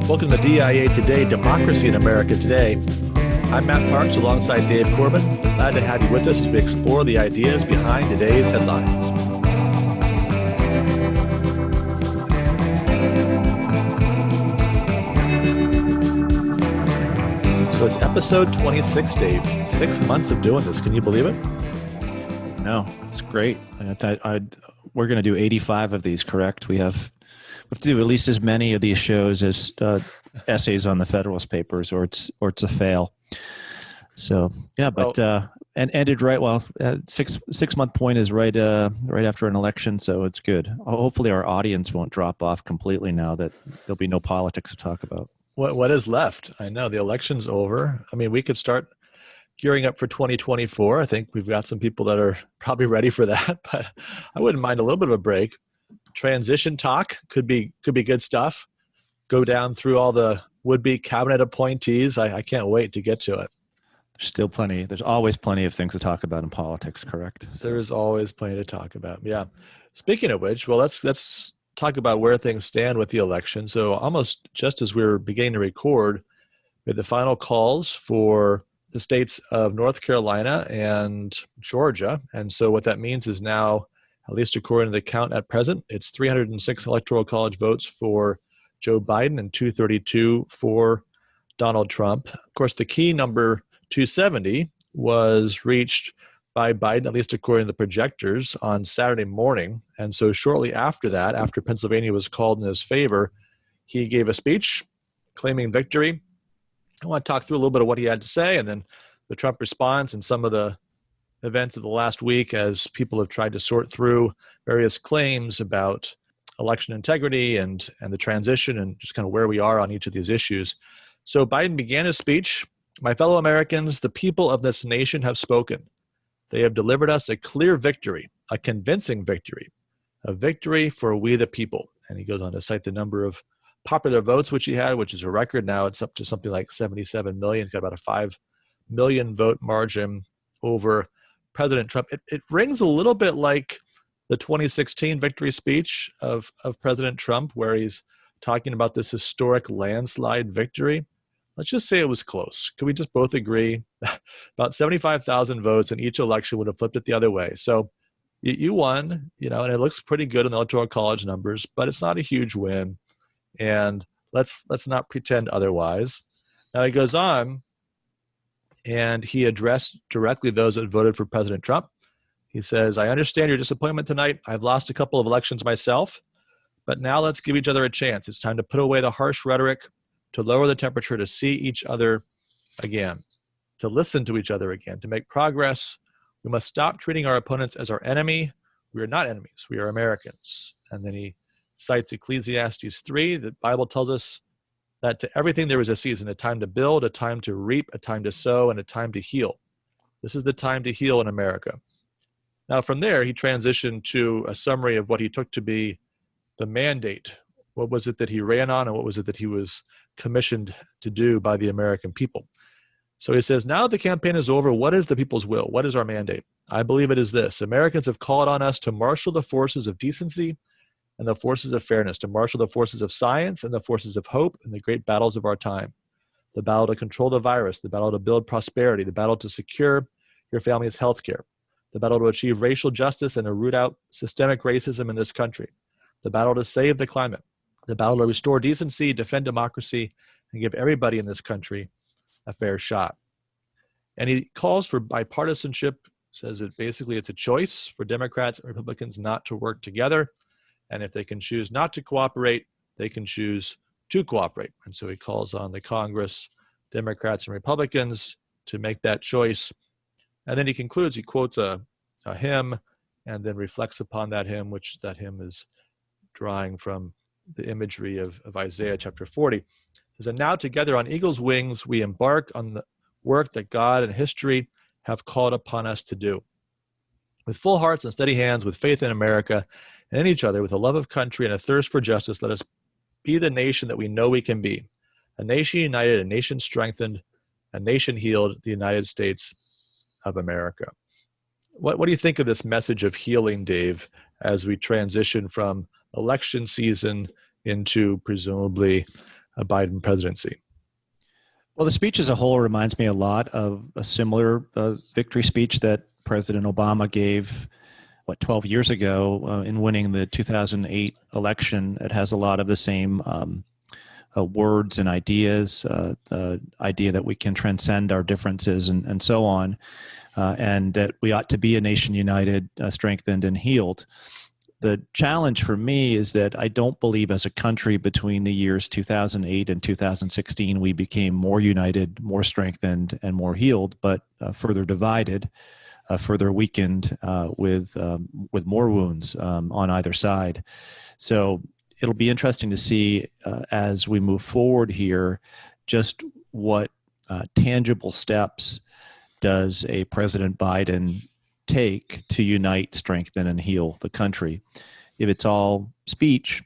Welcome to DIA Today, Democracy in America Today. I'm Matt Parks alongside Dave Corbin. Glad to have you with us as we explore the ideas behind today's headlines. So it's episode 26, Dave. 6 months of doing this. Can you believe it? No, it's great. We're going to do 85 of these, correct? We have to do at least as many of these shows as essays on the Federalist Papers, or it's a fail. So yeah, but and ended right well. 6 month point is right after an election, so it's good. Hopefully, our audience won't drop off completely now that there'll be no politics to talk about. What is left? I know the election's over. I mean, we could start gearing up for 2024. I think we've got some people that are probably ready for that, but I wouldn't mind a little bit of a break. Transition talk could be good stuff. Go down through all the would-be cabinet appointees. I can't wait to get to it. There's always plenty of things to talk about in politics, correct? So. There is always plenty to talk about. Yeah. Speaking of which, well, let's talk about where things stand with the election. So almost just as we were beginning to record, we had the final calls for the states of North Carolina and Georgia. And so what that means is now, at least according to the count at present, it's 306 Electoral College votes for Joe Biden and 232 for Donald Trump. Of course, the key number 270 was reached by Biden, at least according to the projectors, on Saturday morning. And so shortly after that, after Pennsylvania was called in his favor, he gave a speech claiming victory. I want to talk through a little bit of what he had to say, and then the Trump response and some of the events of the last week as people have tried to sort through various claims about election integrity and the transition and just kind of where we are on each of these issues. So Biden began his speech. My fellow Americans, the people of this nation have spoken. They have delivered us a clear victory, a convincing victory, a victory for we the people. And he goes on to cite the number of popular votes which he had, which is a record now. It's up to something like 77 million. He's got about a 5 million vote margin over President Trump. It rings a little bit like the 2016 victory speech of President Trump, where he's talking about this historic landslide victory. Let's just say it was close. Can we just both agree? About 75,000 votes in each election would have flipped it the other way. So you won, and it looks pretty good in the Electoral College numbers, but it's not a huge win. And let's not pretend otherwise. Now he goes on, and he addressed directly those that voted for President Trump. He says, I understand your disappointment tonight. I've lost a couple of elections myself, but now let's give each other a chance. It's time to put away the harsh rhetoric, to lower the temperature, to see each other again, to listen to each other again, to make progress. We must stop treating our opponents as our enemy. We are not enemies. We are Americans. And then he cites Ecclesiastes 3. The Bible tells us that to everything there is a season, a time to build, a time to reap, a time to sow, and a time to heal. This is the time to heal in America. Now, from there, he transitioned to a summary of what he took to be the mandate. What was it that he ran on, and what was it that he was commissioned to do by the American people? So he says, now the campaign is over. What is the people's will? What is our mandate? I believe it is this. Americans have called on us to marshal the forces of decency and the forces of fairness, to marshal the forces of science and the forces of hope in the great battles of our time. The battle to control the virus, the battle to build prosperity, the battle to secure your family's health care, the battle to achieve racial justice and to root out systemic racism in this country, the battle to save the climate, the battle to restore decency, defend democracy, and give everybody in this country a fair shot. And he calls for bipartisanship, says that basically it's a choice for Democrats and Republicans not to work together. And if they can choose not to cooperate, they can choose to cooperate. And so he calls on the Congress, Democrats and Republicans, to make that choice. And then he concludes, he quotes a hymn and then reflects upon that hymn, which that hymn is drawing from the imagery of Isaiah chapter 40. It says, and now together on eagle's wings, we embark on the work that God and history have called upon us to do. With full hearts and steady hands, with faith in America and in each other, with a love of country and a thirst for justice, let us be the nation that we know we can be. A nation united, a nation strengthened, a nation healed, the United States of America. What do you think of this message of healing, Dave, as we transition from election season into presumably a Biden presidency. Well, the speech as a whole reminds me a lot of a similar victory speech that President Obama gave, 12 years ago in winning the 2008 election. It has a lot of the same words and ideas, the idea that we can transcend our differences and so on, and that we ought to be a nation united, strengthened, and healed. The challenge for me is that I don't believe as a country between the years 2008 and 2016 we became more united, more strengthened, and more healed, but further divided, further weakened with more wounds on either side. So it'll be interesting to see as we move forward here just what tangible steps does a President Biden take to unite, strengthen, and heal the country. If it's all speech,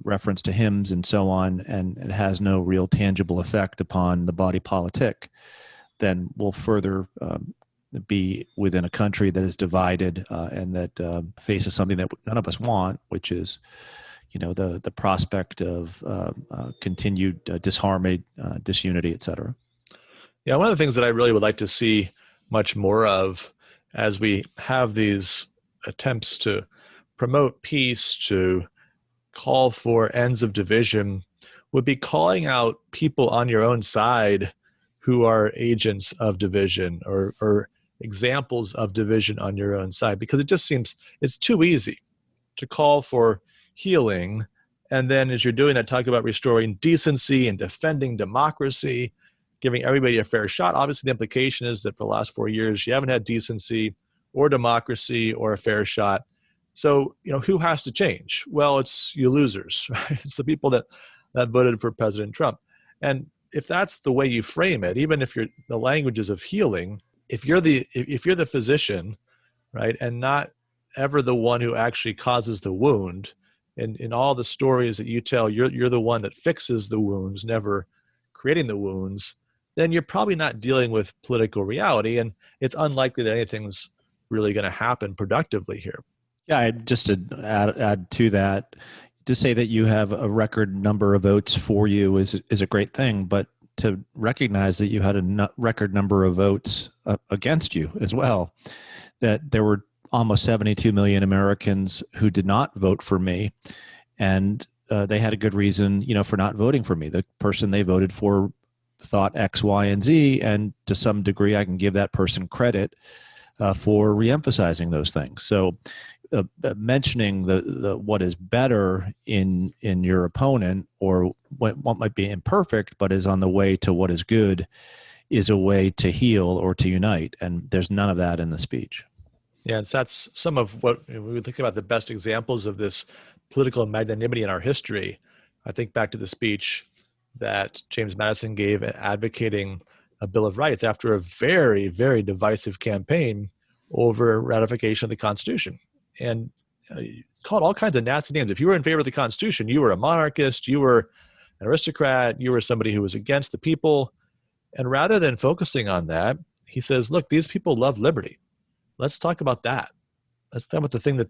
reference to hymns and so on, and it has no real tangible effect upon the body politic, then we'll further be within a country that is divided and that faces something that none of us want, which is, the prospect of continued disharmony, disunity, et cetera. Yeah, one of the things that I really would like to see much more of as we have these attempts to promote peace, to call for ends of division, would be calling out people on your own side who are agents of division or examples of division on your own side, because it just seems it's too easy to call for healing, and then as you're doing that, talk about restoring decency and defending democracy, giving everybody a fair shot. Obviously, the implication is that for the last 4 years, you haven't had decency or democracy or a fair shot. So, who has to change? Well, it's you losers, right? It's the people that voted for President Trump. And if that's the way you frame it, even if the language is of healing, if you're the physician, right, and not ever the one who actually causes the wound, and in all the stories that you tell, you're the one that fixes the wounds, never creating the wounds, then you're probably not dealing with political reality, and it's unlikely that anything's really going to happen productively here. Yeah, just to add to that, to say that you have a record number of votes for you is a great thing, but to recognize that you had a record number of votes against you as well, that there were almost 72 million Americans who did not vote for me, and they had a good reason, for not voting for me. The person they voted for thought X, Y, and Z, and to some degree, I can give that person credit for reemphasizing those things. So, mentioning the what is better in your opponent, or what might be imperfect but is on the way to what is good, is a way to heal or to unite, and there's none of that in the speech. Yeah, and so that's some of what we think about the best examples of this political magnanimity in our history. I think back to the speech that James Madison gave advocating a Bill of Rights after a very, very divisive campaign over ratification of the Constitution. And called all kinds of nasty names. If you were in favor of the Constitution, you were a monarchist, you were an aristocrat, you were somebody who was against the people. And rather than focusing on that, he says, look, these people love liberty. Let's talk about that. Let's talk about the thing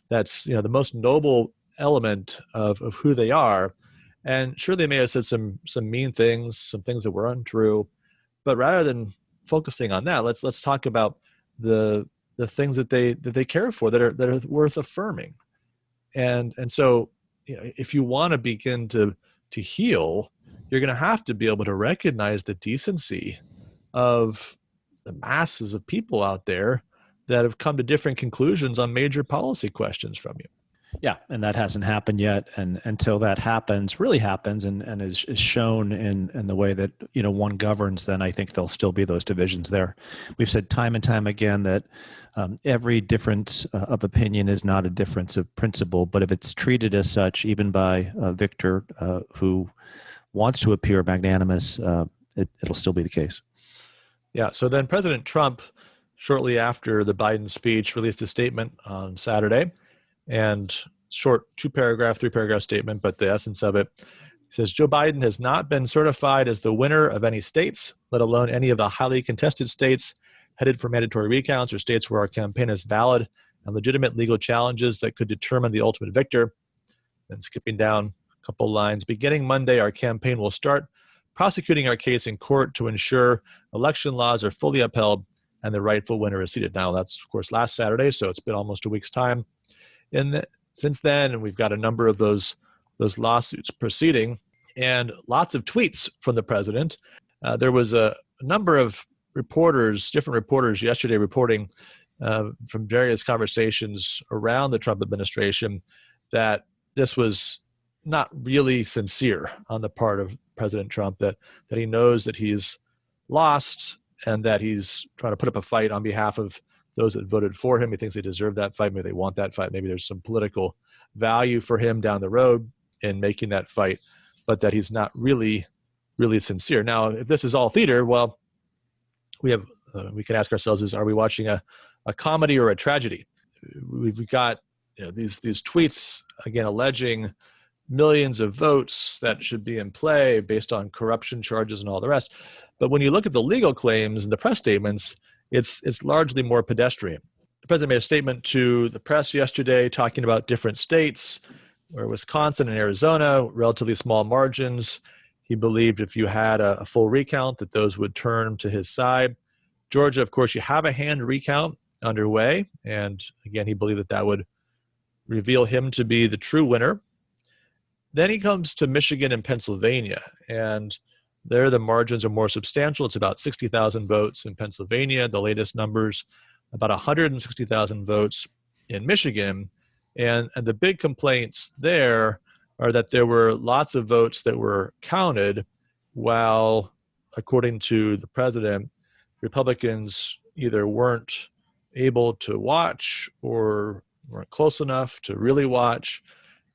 that's the most noble element of who they are. And sure, they may have said some mean things, some things that were untrue, but rather than focusing on that, let's talk about the things that they care for that are worth affirming. And so, if you want to begin to heal, you're going to have to be able to recognize the decency of the masses of people out there that have come to different conclusions on major policy questions from you. Yeah, and that hasn't happened yet. And until that really happens and is shown in the way that, one governs, then I think there'll still be those divisions there. We've said time and time again that every difference of opinion is not a difference of principle, but if it's treated as such, even by Victor, who wants to appear magnanimous, it'll still be the case. Yeah, so then President Trump, shortly after the Biden speech, released a statement on Saturday, and short 3-paragraph statement, but the essence of it says, Joe Biden has not been certified as the winner of any states, let alone any of the highly contested states headed for mandatory recounts or states where our campaign has valid and legitimate legal challenges that could determine the ultimate victor. Then skipping down couple lines. Beginning Monday, our campaign will start prosecuting our case in court to ensure election laws are fully upheld and the rightful winner is seated. Now, that's, of course, last Saturday, so it's been almost a week's time. Since then, and we've got a number of those lawsuits proceeding, and lots of tweets from the president. There was a number of different reporters yesterday reporting from various conversations around the Trump administration that this was not really sincere on the part of President Trump, that he knows that he's lost and that he's trying to put up a fight on behalf of those that voted for him. He thinks they deserve that fight. Maybe they want that fight. Maybe there's some political value for him down the road in making that fight, but that he's not really sincere. Now, if this is all theater, well, we can ask ourselves, are we watching a comedy or a tragedy? We've got these tweets, again, alleging millions of votes that should be in play based on corruption charges and all the rest. But when you look at the legal claims and the press statements, it's largely more pedestrian. The president made a statement to the press yesterday talking about different states, where Wisconsin and Arizona, relatively small margins. He believed if you had a full recount that those would turn to his side. Georgia, of course, you have a hand recount underway. And again, he believed that would reveal him to be the true winner. Then he comes to Michigan and Pennsylvania, and there the margins are more substantial. It's about 60,000 votes in Pennsylvania. The latest numbers, about 160,000 votes in Michigan. And the big complaints there are that there were lots of votes that were counted while, according to the president, Republicans either weren't able to watch or weren't close enough to really watch,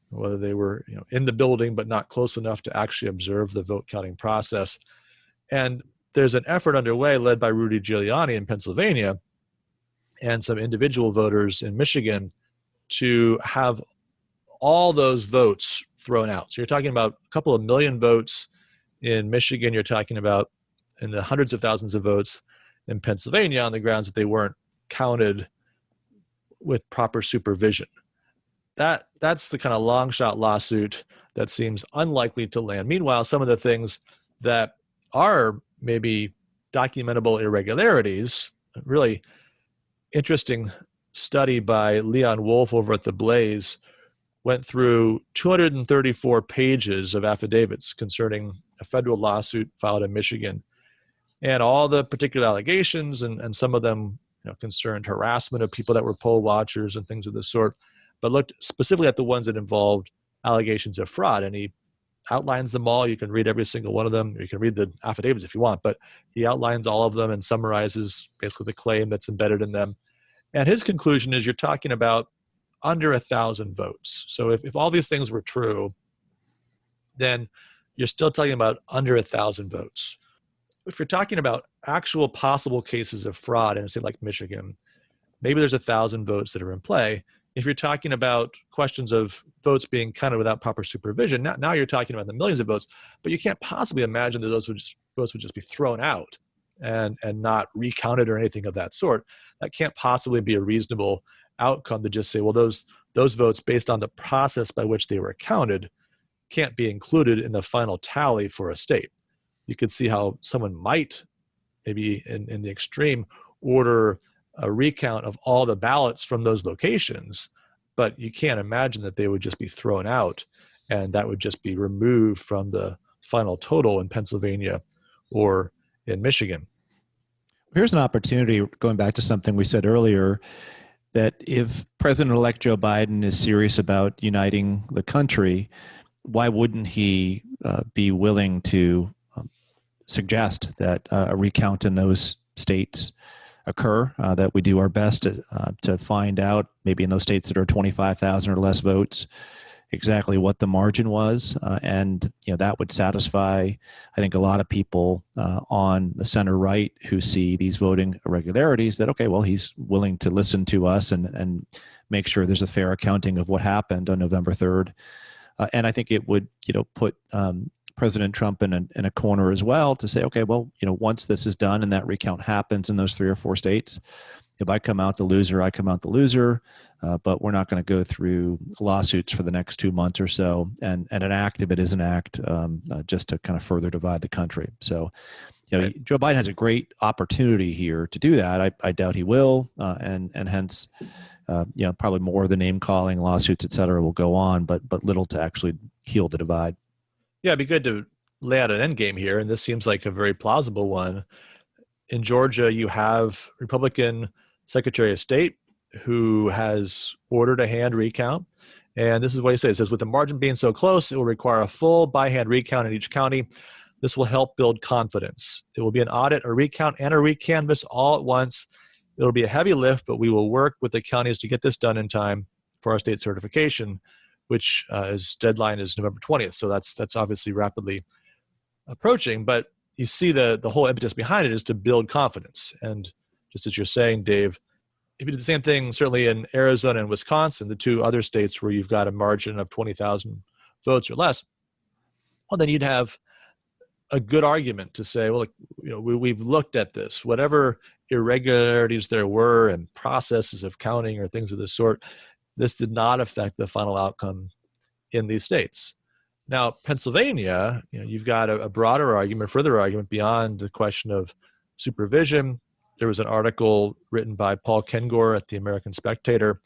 whether they were in the building but not close enough to actually observe the vote counting process. And there's an effort underway led by Rudy Giuliani in Pennsylvania and some individual voters in Michigan to have all those votes thrown out. So you're talking about a couple of million votes in Michigan. You're talking about in the hundreds of thousands of votes in Pennsylvania on the grounds that they weren't counted with proper supervision. That's the kind of long shot lawsuit that seems unlikely to land. Meanwhile, some of the things that are maybe documentable irregularities, really interesting study by Leon Wolf over at The Blaze, went through 234 pages of affidavits concerning a federal lawsuit filed in Michigan, and all the particular allegations, and some of them concerned harassment of people that were poll watchers and things of this sort, but looked specifically at the ones that involved allegations of fraud. And he outlines them all. You can read every single one of them. You can read the affidavits if you want, but he outlines all of them and summarizes basically the claim that's embedded in them. And his conclusion is you're talking about under 1,000 votes. So if all these things were true, then you're still talking about under 1,000 votes. If you're talking about actual possible cases of fraud in a state like Michigan, maybe there's 1,000 votes that are in play. If you're talking about questions of votes being counted without proper supervision, now you're talking about the millions of votes, but you can't possibly imagine that those votes would just be thrown out and not recounted or anything of that sort. That can't possibly be a reasonable outcome to just say, well, those votes based on the process by which they were counted can't be included in the final tally for a state. You could see how someone might, maybe in the extreme, order a recount of all the ballots from those locations, but you can't imagine that they would just be thrown out and that would just be removed from the final total in Pennsylvania or in Michigan. Here's an opportunity, going back to something we said earlier, that if President-elect Joe Biden is serious about uniting the country, why wouldn't he be willing to suggest that a recount in those states occur, that we do our best to find out, maybe in those states that are 25,000 or less votes, exactly what the margin was, and that would satisfy, I think, a lot of people on the center right who see these voting irregularities. That okay, well, he's willing to listen to us and make sure there's a fair accounting of what happened on November 3rd, and I think it would put President Trump in a corner as well to say, okay, well, once this is done and that recount happens in those 3 or 4 states, if I come out the loser, I come out the loser, but we're not going to go through lawsuits for the next 2 months or so and enact, if it is an act, just to kind of further divide the country. So, Right. Joe Biden has a great opportunity here to do that. I doubt he will, and hence, probably more of the name calling, lawsuits, et cetera, will go on, but little to actually heal the divide. Yeah, it'd be good to lay out an end game here, and this seems like a very plausible one. In Georgia, you have Republican Secretary of State who has ordered a hand recount. And this is what he says. It says, with the margin being so close, it will require a full by-hand recount in each county. This will help build confidence. It will be an audit, a recount, and a recanvass all at once. It'll be a heavy lift, but we will work with the counties to get this done in time for our state certification, which is deadline is November 20th. So that's obviously rapidly approaching. But you see the whole impetus behind it is to build confidence. And just as you're saying, Dave, if you did the same thing, certainly in Arizona and Wisconsin, the two other states where you've got a margin of 20,000 votes or less, well, then you'd have a good argument to say, well, we've looked at this, whatever irregularities there were and processes of counting or things of this sort, this did not affect the final outcome in these states. Now, Pennsylvania, you've got a broader argument, further argument beyond the question of supervision. There was an article written by Paul Kengor at the American Spectator,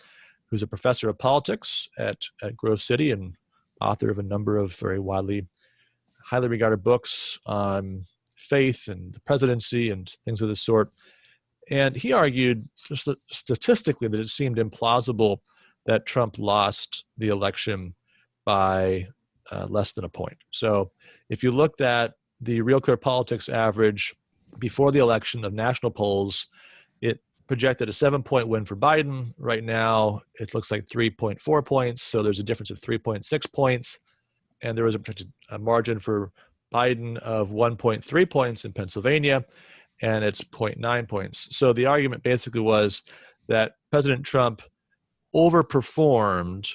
who's a professor of politics at Grove City and author of a number of very highly regarded books on faith and the presidency and things of this sort. And he argued just statistically that it seemed implausible that Trump lost the election by less than a point. So if you looked at the Real Clear Politics average before the election of national polls, it projected a 7-point win for Biden. Right now, it looks like 3.4 points. So there's a difference of 3.6 points. And there was a margin for Biden of 1.3 points in Pennsylvania, and it's 0.9 points. So the argument basically was that President Trump overperformed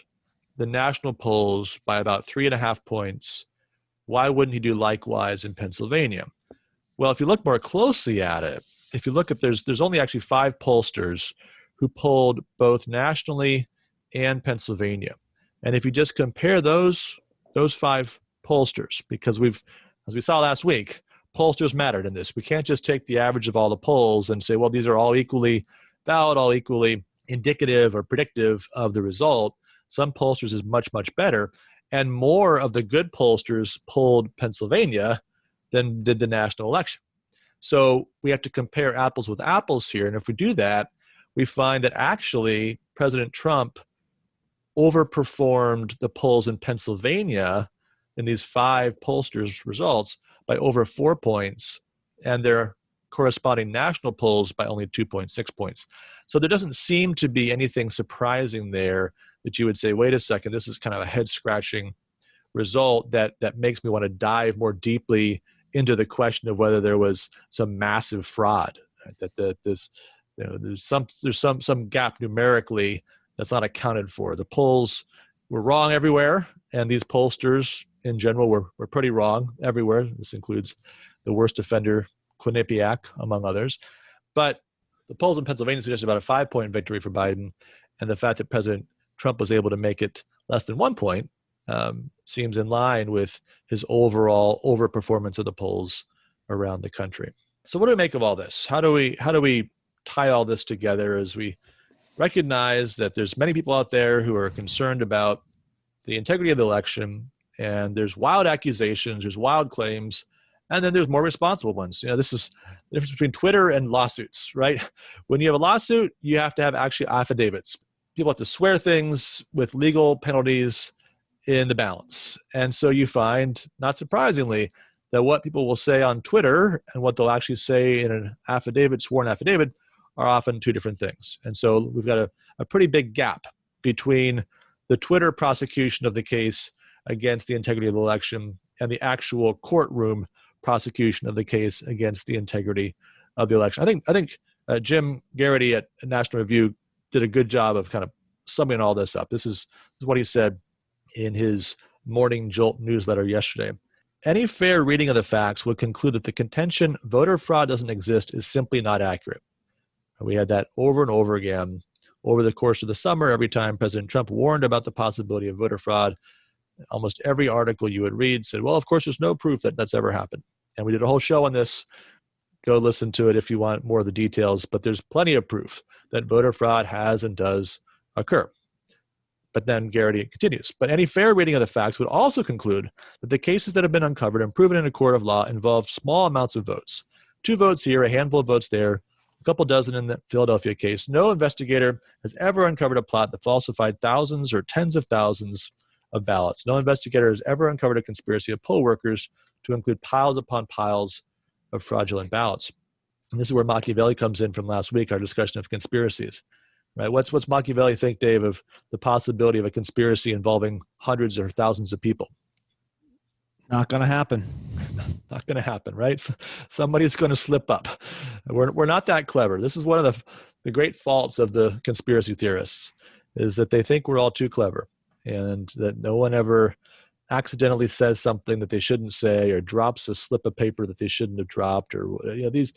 the national polls by about 3.5 points. Why wouldn't he do likewise in Pennsylvania? Well, if you look more closely at it, if you look at there's only actually 5 pollsters who polled both nationally and Pennsylvania. And if you just compare those 5 pollsters, because as we saw last week, pollsters mattered in this. We can't just take the average of all the polls and say, well, these are all equally valid, all equally indicative or predictive of the result. Some pollsters is much, much better. And more of the good pollsters polled Pennsylvania than did the national election. So we have to compare apples with apples here. And if we do that, we find that actually President Trump overperformed the polls in Pennsylvania in these 5 pollsters' results by over 4 points, and their corresponding national polls by only 2.6 points. So there doesn't seem to be anything surprising there that you would say, wait a second, this is kind of a head-scratching result that makes me want to dive more deeply into the question of whether there was some massive fraud, right? That there's some gap numerically that's not accounted for. The polls were wrong everywhere, and these pollsters in general were pretty wrong everywhere. This includes the worst offender, Quinnipiac, among others. But the polls in Pennsylvania suggest about a 5-point victory for Biden, and the fact that President Trump was able to make it less than 1 point seems in line with his overall overperformance of the polls around the country. So what do we make of all this? How do we tie all this together as we recognize that there's many people out there who are concerned about the integrity of the election, and there's wild accusations, there's wild claims, and then there's more responsible ones. This is the difference between Twitter and lawsuits, right? When you have a lawsuit, you have to have actually affidavits. People have to swear things with legal penalties in the balance. And so you find, not surprisingly, that what people will say on Twitter and what they'll actually say in an affidavit, sworn affidavit, are often two different things. And so we've got a pretty big gap between the Twitter prosecution of the case against the integrity of the election and the actual courtroom prosecution of the case against the integrity of the election. I think Jim Geraghty at National Review did a good job of kind of summing all this up. This is what he said in his Morning Jolt newsletter yesterday. Any fair reading of the facts would conclude that the contention voter fraud doesn't exist is simply not accurate. We had that over and over again over the course of the summer. Every time President Trump warned about the possibility of voter fraud, almost every article you would read said, well, of course, there's no proof that that's ever happened. And we did a whole show on this. Go listen to it if you want more of the details. But there's plenty of proof that voter fraud has and does occur. But then Geraghty continues. But any fair reading of the facts would also conclude that the cases that have been uncovered and proven in a court of law involved small amounts of votes. 2 votes here, a handful of votes there, a couple dozen in the Philadelphia case. No investigator has ever uncovered a plot that falsified thousands or tens of thousands of ballots. No investigator has ever uncovered a conspiracy of poll workers to include piles upon piles of fraudulent ballots. And this is where Machiavelli comes in from last week, our discussion of conspiracies. Right? What's Machiavelli think, Dave, of the possibility of a conspiracy involving hundreds or thousands of people? Not going to happen. Not going to happen, right? So somebody's going to slip up. We're not that clever. This is one of the great faults of the conspiracy theorists, is that they think we're all too clever and that no one ever accidentally says something that they shouldn't say or drops a slip of paper that they shouldn't have dropped, or these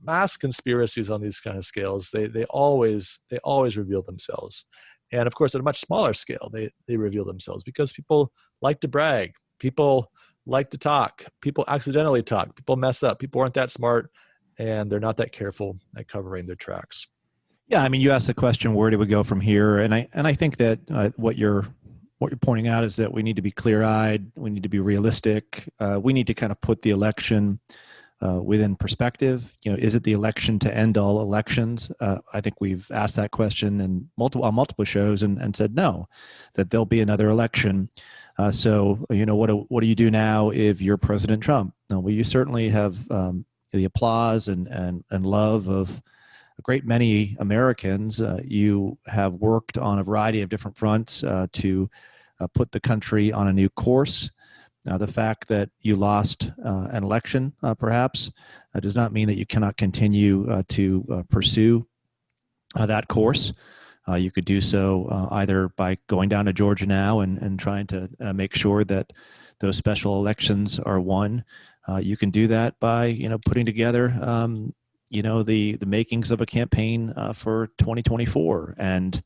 mass conspiracies on these kind of scales, they always reveal themselves. And of course, at a much smaller scale, they reveal themselves because people like to brag. People like to talk. People accidentally talk. People mess up. People aren't that smart, and they're not that careful at covering their tracks. Yeah, I mean, you asked the question, where do we go from here? And I think that what you're pointing out is that we need to be clear-eyed. We need to be realistic. We need to kind of put the election within perspective. Is it the election to end all elections? I think we've asked that question on multiple shows and said no, that there'll be another election. So what do you do now if you're President Trump? Well, you certainly have the applause and love of a great many Americans. You have worked on a variety of different fronts to put the country on a new course. The fact that you lost an election, perhaps, does not mean that you cannot continue to pursue that course. You could do so either by going down to Georgia now and trying to make sure that those special elections are won. You can do that by putting together the makings of a campaign for 2024 and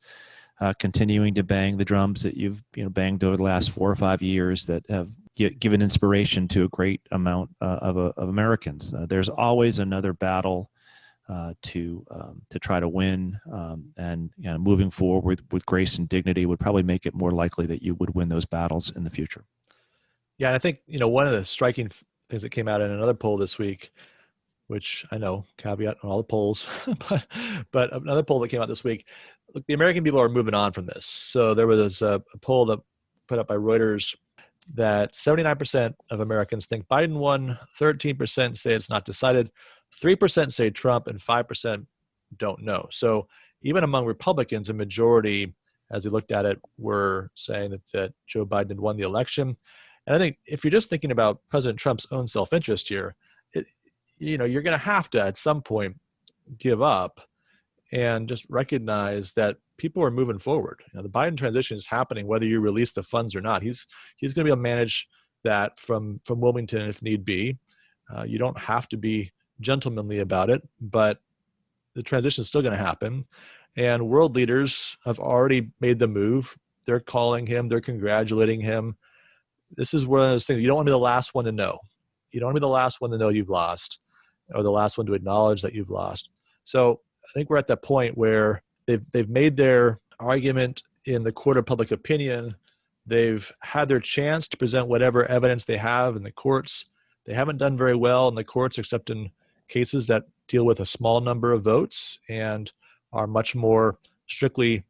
continuing to bang the drums that you've banged over the last 4 or 5 years that have given inspiration to a great amount of Americans. There's always another battle to try to win, and moving forward with grace and dignity would probably make it more likely that you would win those battles in the future. Yeah, and I think one of the striking things that came out in another poll this week, which I know, caveat on all the polls, but another poll that came out this week, look, the American people are moving on from this. So there was a poll that put up by Reuters that 79% of Americans think Biden won, 13% say it's not decided, 3% say Trump, and 5% don't know. So even among Republicans, a majority, as they looked at it, were saying that Joe Biden had won the election. And I think if you're just thinking about President Trump's own self-interest here, you're going to have to, at some point, give up and just recognize that people are moving forward. The Biden transition is happening, whether you release the funds or not. He's going to be able to manage that from Wilmington if need be. You don't have to be gentlemanly about it, but the transition is still going to happen. And world leaders have already made the move. They're calling him. They're congratulating him. This is one of those things. You don't want to be the last one to know. You don't want to be the last one to know you've lost, or the last one to acknowledge that you've lost. So I think we're at that point where they've made their argument in the court of public opinion. They've had their chance to present whatever evidence they have in the courts. They haven't done very well in the courts, except in cases that deal with a small number of votes and are much more strictly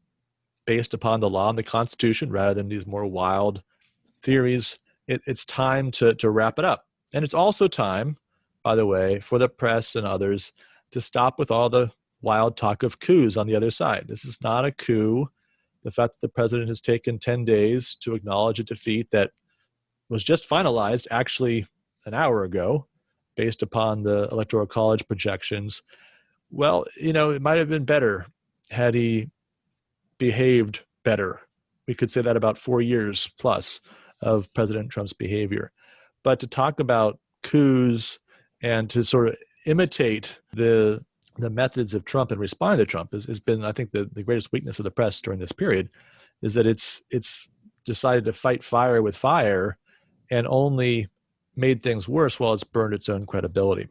based upon the law and the Constitution rather than these more wild theories. It's time to wrap it up. And it's also time, by the way, for the press and others to stop with all the wild talk of coups on the other side. This is not a coup. The fact that the president has taken 10 days to acknowledge a defeat that was just finalized actually an hour ago based upon the Electoral College projections. Well, it might have been better had he behaved better. We could say that about 4 years plus of President Trump's behavior. But to talk about coups and to sort of imitate the the methods of Trump and responding to Trump has been, I think, the greatest weakness of the press during this period, is that it's decided to fight fire with fire and only made things worse while it's burned its own credibility.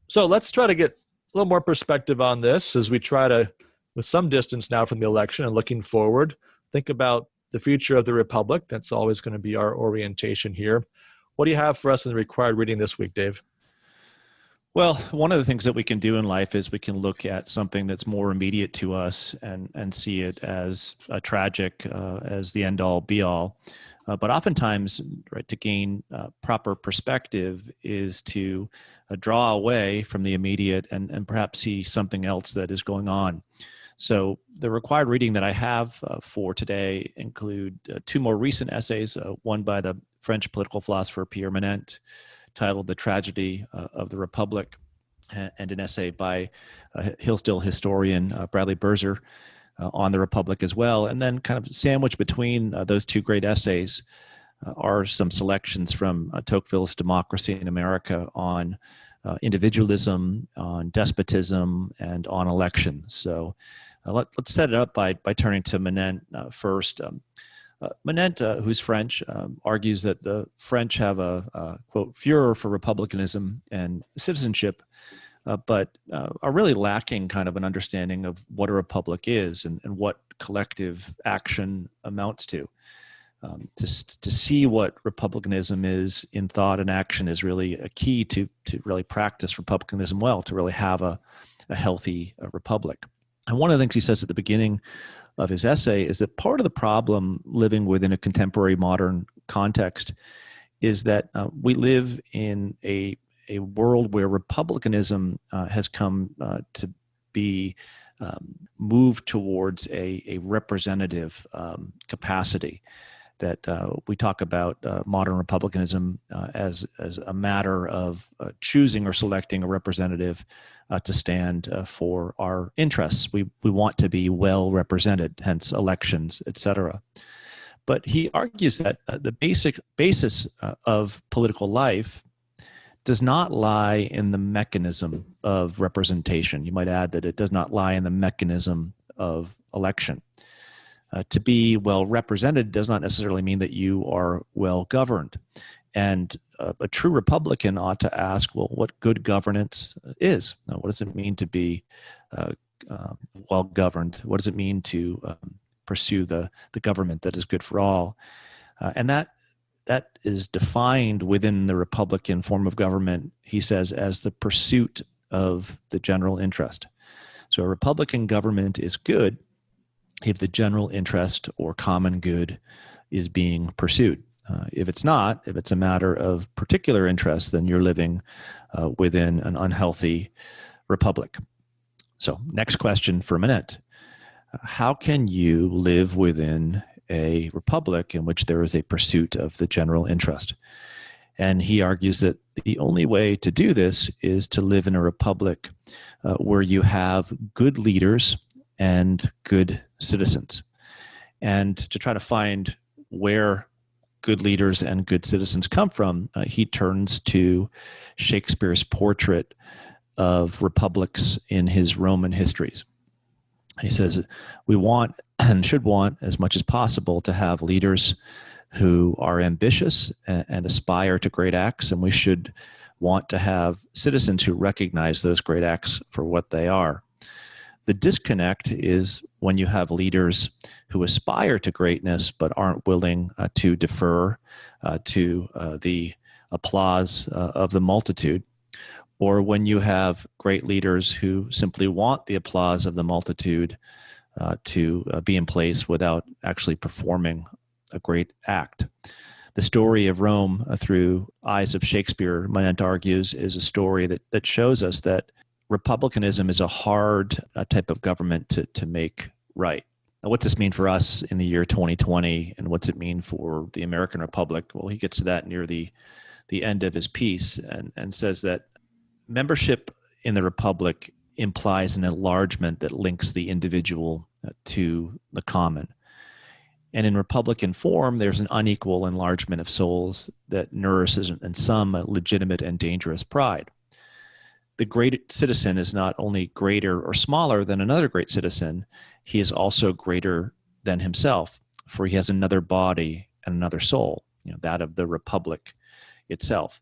So let's try to get a little more perspective on this as we try to, with some distance now from the election and looking forward, think about the future of the Republic. That's always going to be our orientation here. What do you have for us in the required reading this week, Dave? Well, one of the things that we can do in life is we can look at something that's more immediate to us and see it as a tragic, as the end-all, be-all. But oftentimes, right, to gain proper perspective is to draw away from the immediate and perhaps see something else that is going on. So the required reading that I have for today include two more recent essays, one by the French political philosopher Pierre Manent, titled The Tragedy of the Republic, and an essay by Hillsdale historian Bradley Birzer on the Republic as well. And then kind of sandwiched between those two great essays are some selections from Tocqueville's Democracy in America on individualism, on despotism, and on elections. So let's set it up by turning to Manent first. Manent, who's French, argues that the French have a quote, furor for republicanism and citizenship, but are really lacking kind of an understanding of what a republic is and what collective action amounts to. To see what republicanism is in thought and action is really a key to really practice republicanism well, to really have a healthy republic. And one of the things he says at the beginning of his essay is that part of the problem living within a contemporary modern context is that we live in a world where republicanism has come to be moved towards a representative capacity. That we talk about modern republicanism as a matter of choosing or selecting a representative to stand for our interests. We want to be well represented, hence elections, etc. But he argues that the basic basis of political life does not lie in the mechanism of representation. You might add that it does not lie in the mechanism of election. To be well represented does not necessarily mean that you are well governed. And a true Republican ought to ask, well, what good governance is? What does it mean to be well governed? What does it mean to pursue the government that is good for all? And that is defined within the Republican form of government, he says, as the pursuit of the general interest. So a Republican government is good if the general interest or common good is being pursued. If it's not, if it's a matter of particular interest, then you're living within an unhealthy republic. So next question for Manent. How can you live within a republic in which there is a pursuit of the general interest? And he argues that the only way to do this is to live in a republic where you have good leaders and good citizens. And to try to find where good leaders and good citizens come from, he turns to Shakespeare's portrait of republics in his Roman histories. He says, we want and should want as much as possible to have leaders who are ambitious and aspire to great acts, and we should want to have citizens who recognize those great acts for what they are. The disconnect is when you have leaders who aspire to greatness but aren't willing to defer to the applause of the multitude, or when you have great leaders who simply want the applause of the multitude to be in place without actually performing a great act. The story of Rome through eyes of Shakespeare, Manent argues, is a story that shows us that republicanism is a hard type of government to make right. Now, what's this mean for us in the year 2020, and what's it mean for the American Republic? Well, he gets to that near the end of his piece and says that membership in the Republic implies an enlargement that links the individual to the common. And in Republican form, there's an unequal enlargement of souls that nourishes in some a legitimate and dangerous pride. the great citizen is not only greater or smaller than another great citizen, he is also greater than himself, for he has another body and another soul, that of the republic itself.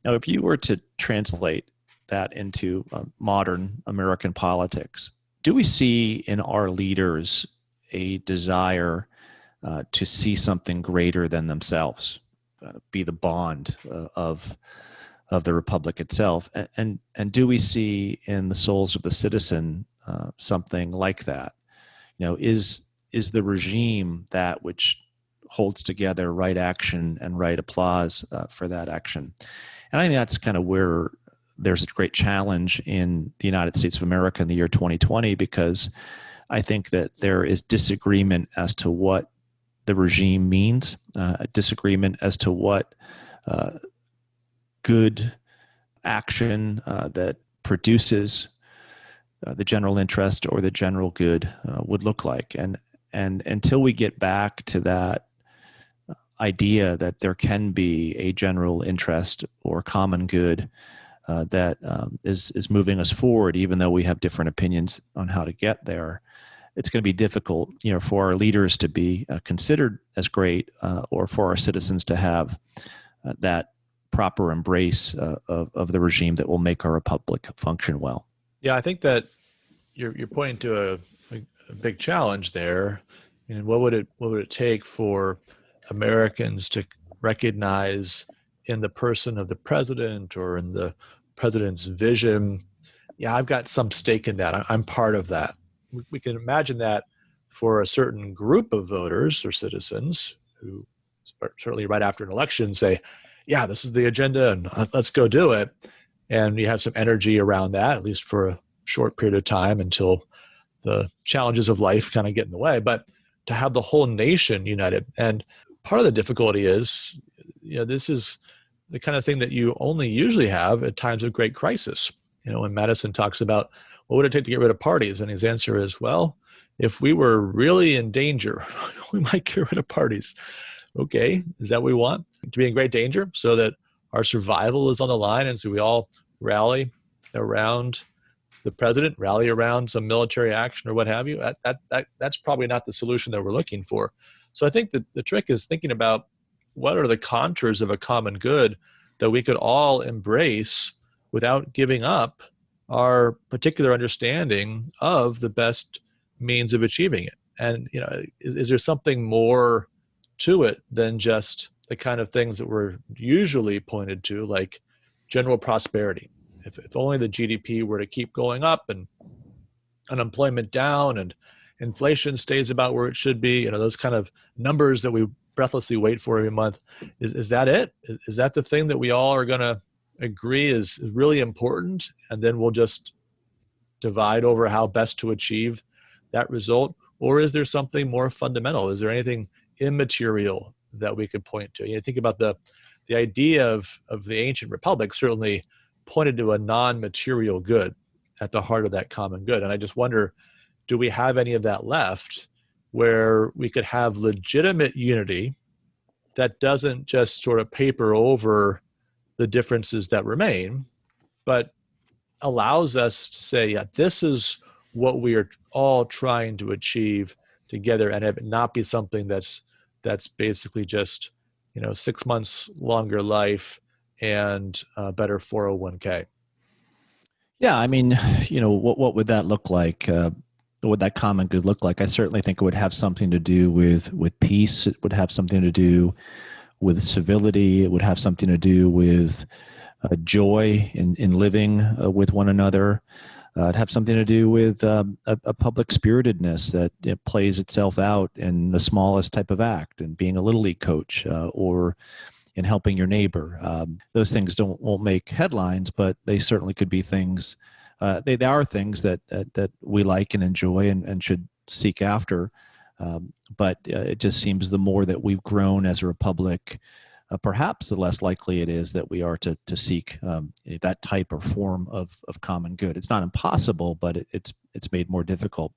Now, if you were to translate that into modern American politics, do we see in our leaders a desire to see something greater than themselves, be the bond of the republic itself? And do we see in the souls of the citizen something like that? Is the regime that which holds together right action and right applause for that action? And I think that's kind of where there's a great challenge in the United States of America in the year 2020, because I think that there is disagreement as to what the regime means, disagreement as to what good action that produces the general interest or the general good would look like. And until we get back to that idea that there can be a general interest or common good that is moving us forward, even though we have different opinions on how to get there, it's going to be difficult, for our leaders to be considered as great, or for our citizens to have that proper embrace of the regime that will make our republic function well. Yeah, I think that you're pointing to a big challenge there. And what would it take for Americans to recognize in the person of the president or in the president's vision, yeah, I've got some stake in that. I'm part of that. We can imagine that for a certain group of voters or citizens who certainly right after an election say, yeah, this is the agenda and let's go do it. And you have some energy around that, at least for a short period of time until the challenges of life kind of get in the way. But to have the whole nation united. And part of the difficulty is, this is the kind of thing that you only usually have at times of great crisis. When Madison talks about what would it take to get rid of parties? And his answer is, well, if we were really in danger, we might get rid of parties. Okay, is that what we want? To be in great danger so that our survival is on the line, and so we all rally around the president, rally around some military action or what have you? That's probably not the solution that we're looking for. So I think that the trick is thinking about what are the contours of a common good that we could all embrace without giving up our particular understanding of the best means of achieving it. And, is there something more to it than just the kind of things that we're usually pointed to, like general prosperity? If only the GDP were to keep going up and unemployment down and inflation stays about where it should be, those kind of numbers that we breathlessly wait for every month. Is that it? Is that the thing that we all are going to agree is really important, and then we'll just divide over how best to achieve that result? Or is there something more fundamental? Is there anything immaterial that we could point to? Think about the idea of the ancient republic certainly pointed to a non-material good at the heart of that common good. And I just wonder, do we have any of that left where we could have legitimate unity that doesn't just sort of paper over the differences that remain, but allows us to say, yeah, this is what we are all trying to achieve together, and have it not be something that's basically just 6 months longer life and better 401k. Yeah, I mean, what would that look like? What would that common good look like? I certainly think it would have something to do with peace. It would have something to do with civility. It would have something to do with joy in living with one another. It'd have something to do with a public spiritedness that plays itself out in the smallest type of act, and being a little league coach or in helping your neighbor. Those things won't make headlines, but they certainly could be things. They are things that we like and enjoy and should seek after. But it just seems the more that we've grown as a republic, perhaps the less likely it is that we are to seek that type or form of common good. It's not impossible, but it's made more difficult.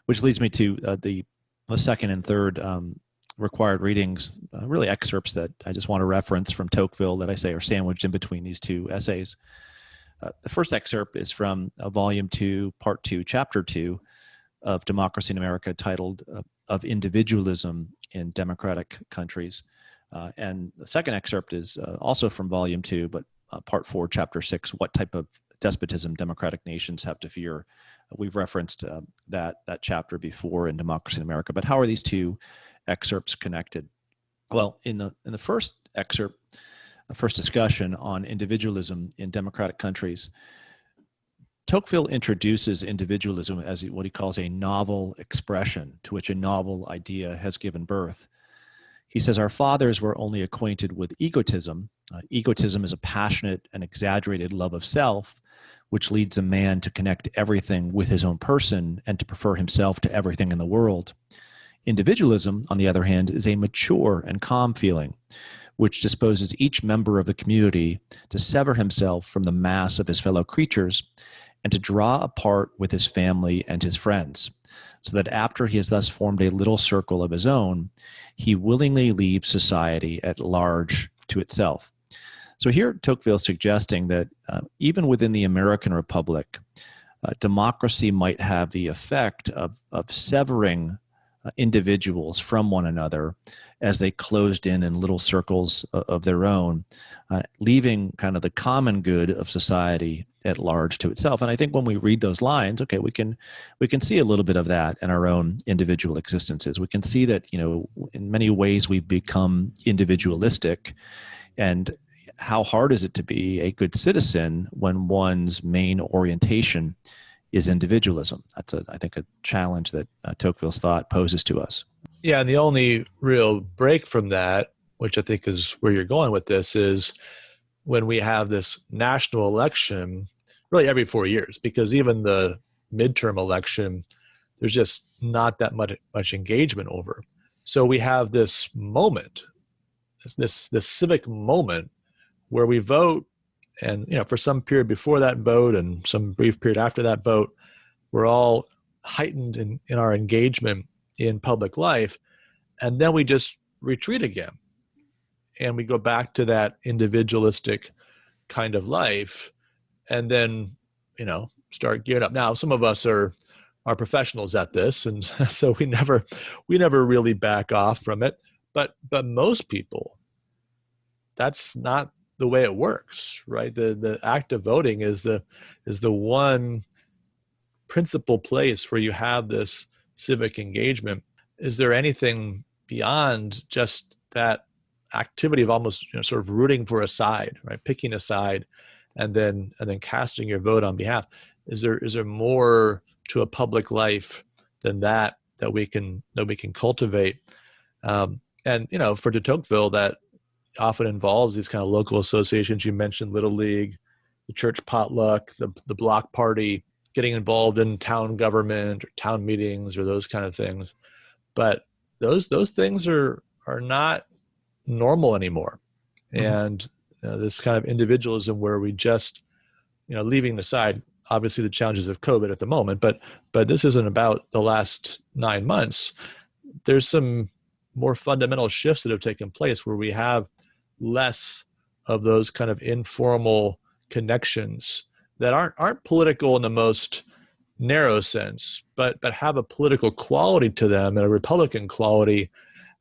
Which leads me to the second and third required readings, really excerpts that I just want to reference from Tocqueville that I say are sandwiched in between these two essays. The first excerpt is from Volume 2, Part 2, Chapter 2 of Democracy in America, titled Of Individualism in Democratic Countries. And the second excerpt is also from Volume 2, but Part 4, Chapter 6, What Type of Despotism Democratic Nations Have to Fear. We've referenced that chapter before in Democracy in America, but how are these two excerpts connected? Well, in the first excerpt, first discussion on individualism in democratic countries, Tocqueville introduces individualism as what he calls a novel expression to which a novel idea has given birth. He says, our fathers were only acquainted with egotism. Egotism is a passionate and exaggerated love of self, which leads a man to connect everything with his own person and to prefer himself to everything in the world. Individualism, on the other hand, is a mature and calm feeling, which disposes each member of the community to sever himself from the mass of his fellow creatures and to draw apart with his family and his friends, so that after he has thus formed a little circle of his own, he willingly leaves society at large to itself. So here Tocqueville is suggesting that even within the American Republic, democracy might have the effect of severing individuals from one another as they closed in little circles of their own, leaving kind of the common good of society at large to itself. And I think when we read those lines, okay, we can see a little bit of that in our own individual existences. We can see that, in many ways we've become individualistic, and how hard is it to be a good citizen when one's main orientation is individualism? That's, I think, a challenge that Tocqueville's thought poses to us. Yeah, and the only real break from that, which I think is where you're going with this, is when we have this national election, really every 4 years, because even the midterm election, there's just not that much engagement over. So we have this moment, this civic moment where we vote, and for some period before that vote and some brief period after that vote, we're all heightened in our engagement in public life, and then we just retreat again. And we go back to that individualistic kind of life, and then, start gearing up. Now, some of us are professionals at this, and so we never really back off from it. But most people, that's not the way it works, right? The act of voting is the one principal place where you have this civic engagement. Is there anything beyond just that activity of almost sort of rooting for a side, right? Picking a side, and then casting your vote on behalf? Is there more to a public life than that we can cultivate? And for de Tocqueville, that often involves these kind of local associations. You mentioned Little League, the church potluck, the block party, getting involved in town government or town meetings or those kind of things. But those things are not normal anymore. Mm-hmm. And this kind of individualism where we just, leaving aside obviously the challenges of COVID at the moment, but this isn't about the last 9 months. There's some more fundamental shifts that have taken place where we have less of those kind of informal connections that aren't political in the most narrow sense, but have a political quality to them and a Republican quality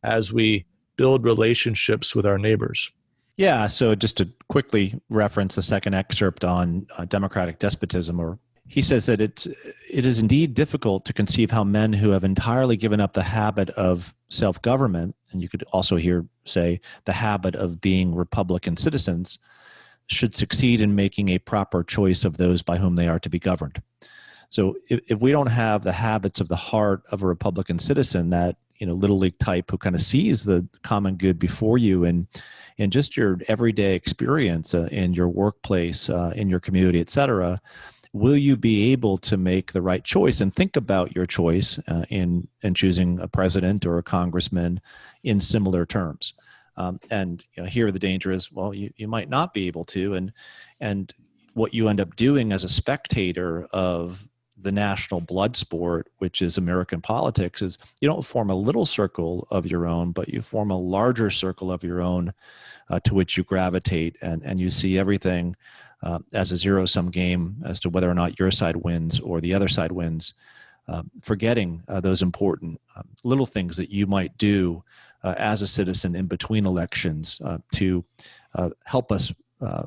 as we build relationships with our neighbors. Yeah, so just to quickly reference the second excerpt on democratic despotism, he says that it is indeed difficult to conceive how men who have entirely given up the habit of self-government, and you could also here say the habit of being Republican citizens, should succeed in making a proper choice of those by whom they are to be governed. So if we don't have the habits of the heart of a Republican citizen, that Little League type who kind of sees the common good before you and just your everyday experience in your workplace, in your community, et cetera, will you be able to make the right choice and think about your choice in choosing a president or a congressman in similar terms? And here the danger is, well, you might not be able to, and what you end up doing as a spectator of the national blood sport, which is American politics, is you don't form a little circle of your own, but you form a larger circle of your own to which you gravitate, and you see everything as a zero-sum game as to whether or not your side wins or the other side wins, forgetting those important little things that you might do as a citizen in between elections to help us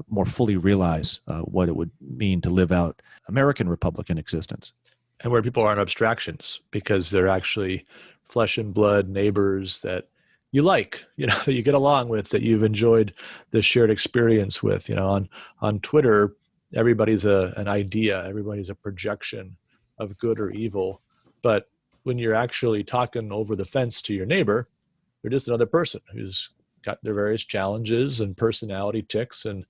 more fully realize what it would mean to live out American Republican existence. And where people aren't abstractions because they're actually flesh and blood neighbors that you like, that you get along with, that you've enjoyed the shared experience with. On Twitter, everybody's an idea, everybody's a projection of good or evil. But when you're actually talking over the fence to your neighbor, they're just another person who's got their various challenges and personality tics. And,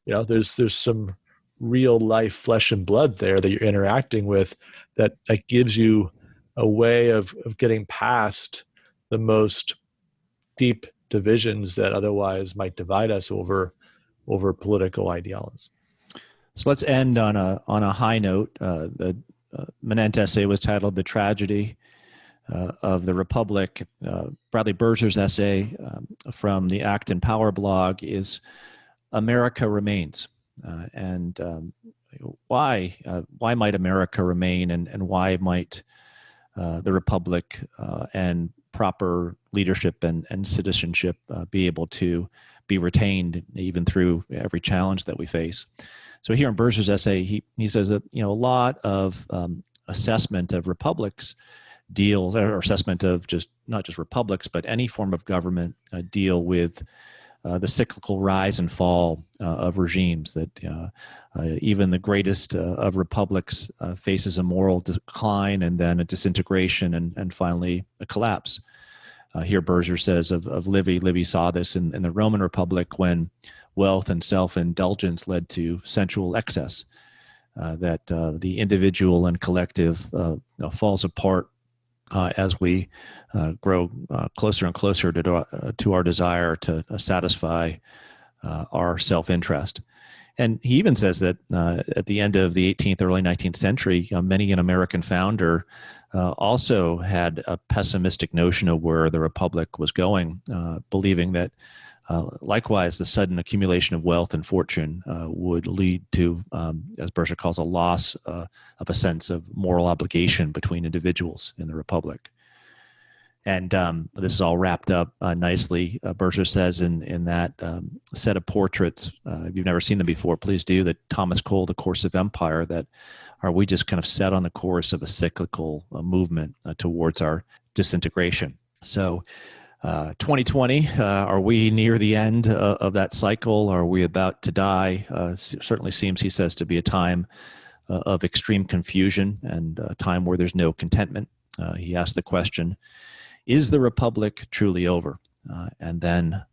there's some real life flesh and blood there that you're interacting with that gives you a way of getting past the most deep divisions that otherwise might divide us over political ideologies. So let's end on a high note. The Manent essay was titled "The Tragedy of the Republic." Bradley Birzer's essay from the Acton Power blog is "America Remains," and why might America remain, and why might the Republic and proper leadership and citizenship be able to be retained even through every challenge that we face. So here in Birzer's essay, he says that a lot of assessment of republics deals, or assessment of not just republics, but any form of government deal with the cyclical rise and fall of regimes, that even the greatest of republics faces a moral decline and then a disintegration and finally a collapse. Here Birzer says of Livy. Livy saw this in the Roman Republic when wealth and self-indulgence led to sensual excess, that the individual and collective falls apart as we grow closer and closer to our desire to satisfy our self-interest. And he even says that at the end of the 18th, early 19th century, many an American founder also had a pessimistic notion of where the Republic was going, believing that likewise the sudden accumulation of wealth and fortune would lead to, as Birzer calls, a loss of a sense of moral obligation between individuals in the Republic. And this is all wrapped up nicely. Birzer says in that set of portraits, if you've never seen them before, please do, that Thomas Cole, The Course of Empire, that are we just kind of set on the course of a cyclical movement towards our disintegration. So 2020, are we near the end of that cycle? Are we about to die? Certainly seems, he says, to be a time of extreme confusion and a time where there's no contentment. He asked the question, is the Republic truly over? And then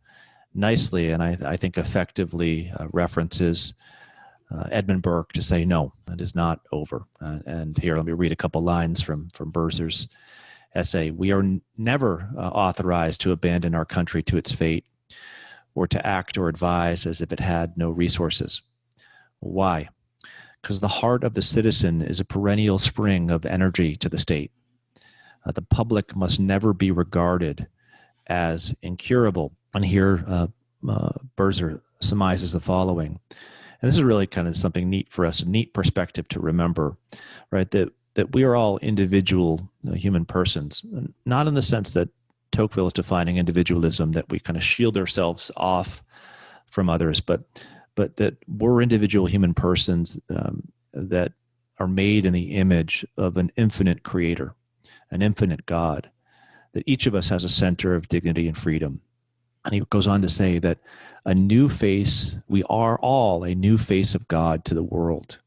nicely, and I think effectively, references Edmund Burke to say, no, it is not over. And here, let me read a couple lines from Birzer's essay. We are never authorized to abandon our country to its fate or to act or advise as if it had no resources. Why? Because the heart of the citizen is a perennial spring of energy to the state. The public must never be regarded as incurable. And here Birzer surmises the following. And this is really kind of something neat for us, a neat perspective to remember, right? That we are all individual human persons, not in the sense that Tocqueville is defining individualism, that we kind of shield ourselves off from others, but that we're individual human persons that are made in the image of an infinite creator, an infinite God, that each of us has a center of dignity and freedom. And he goes on to say that a new face, we are all a new face of God to the world.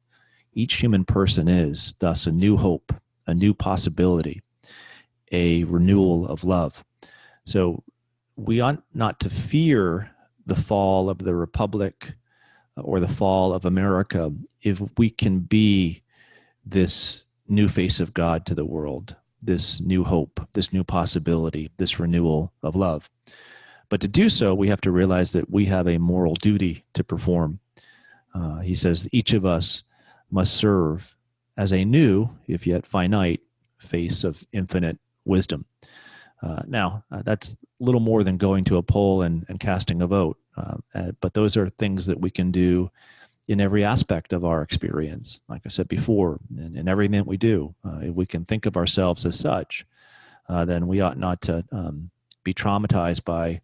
Each human person is thus a new hope, a new possibility, a renewal of love. So we ought not to fear the fall of the Republic or the fall of America if we can be this new face of God to the world, this new hope, this new possibility, this renewal of love. But to do so, we have to realize that we have a moral duty to perform. He says each of us must serve as a new, if yet finite, face of infinite wisdom. Now, that's a little more than going to a poll and casting a vote, but those are things that we can do in every aspect of our experience. Like I said before, in everything that we do, if we can think of ourselves as such, then we ought not to be traumatized by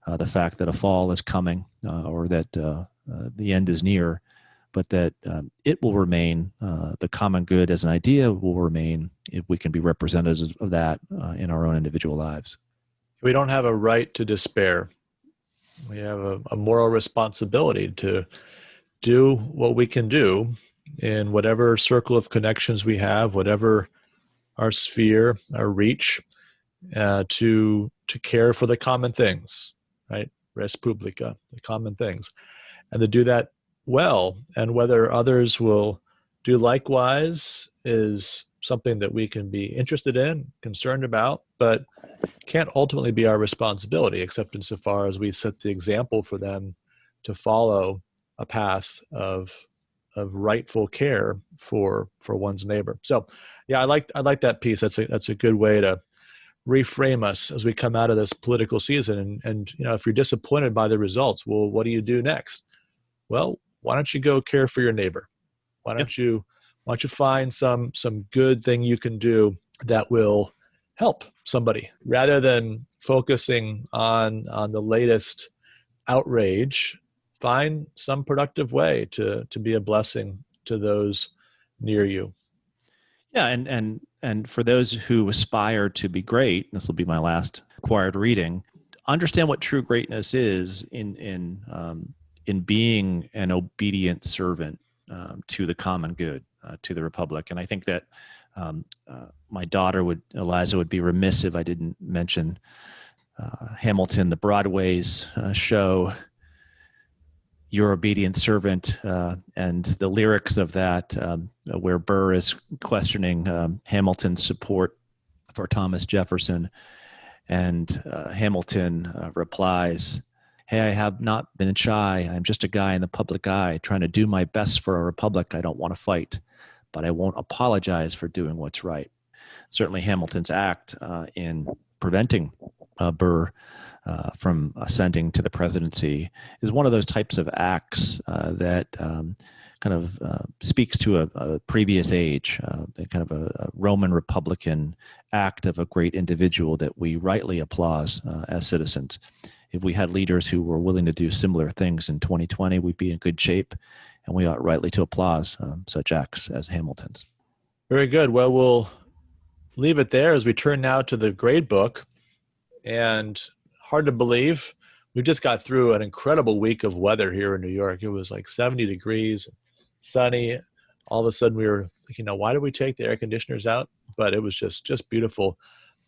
the fact that a fall is coming or that the end is near, but that it will remain, the common good as an idea will remain if we can be representatives of that in our own individual lives. We don't have a right to despair. We have a moral responsibility to do what we can do in whatever circle of connections we have, whatever our sphere, our reach, to care for the common things, right? Res publica, the common things, and to do that well. And whether others will do likewise is something that we can be interested in, concerned about, but can't ultimately be our responsibility, except insofar as we set the example for them to follow a path of rightful care for one's neighbor. So, yeah, I like that piece. That's a good way to reframe us as we come out of this political season. And if you're disappointed by the results, well, what do you do next? Well, why don't you go care for your neighbor? Why don't you find some good thing you can do that will help somebody, rather than focusing on the latest outrage? Find some productive way to be a blessing to those near you. Yeah, and for those who aspire to be great, this will be my last required reading. Understand what true greatness is in being an obedient servant to the common good, to the republic. And I think that my daughter Eliza would be remiss if I didn't mention Hamilton, the Broadway's show, Your Obedient Servant, and the lyrics of that, where Burr is questioning Hamilton's support for Thomas Jefferson. And Hamilton replies, "Hey, I have not been shy. I'm just a guy in the public eye trying to do my best for a republic I don't want to fight, but I won't apologize for doing what's right." Certainly Hamilton's act in preventing Burr from ascending to the presidency is one of those types of acts that kind of speaks to a previous age, kind of a Roman Republican act of a great individual that we rightly applaud as citizens. If we had leaders who were willing to do similar things in 2020, we'd be in good shape, and we ought rightly to applaud such acts as Hamilton's. Very good. Well, we'll leave it there as we turn now to the grade book. And hard to believe, we just got through an incredible week of weather here in New York. It was like 70 degrees, sunny. All of a sudden we were thinking, why did we take the air conditioners out? But it was just beautiful.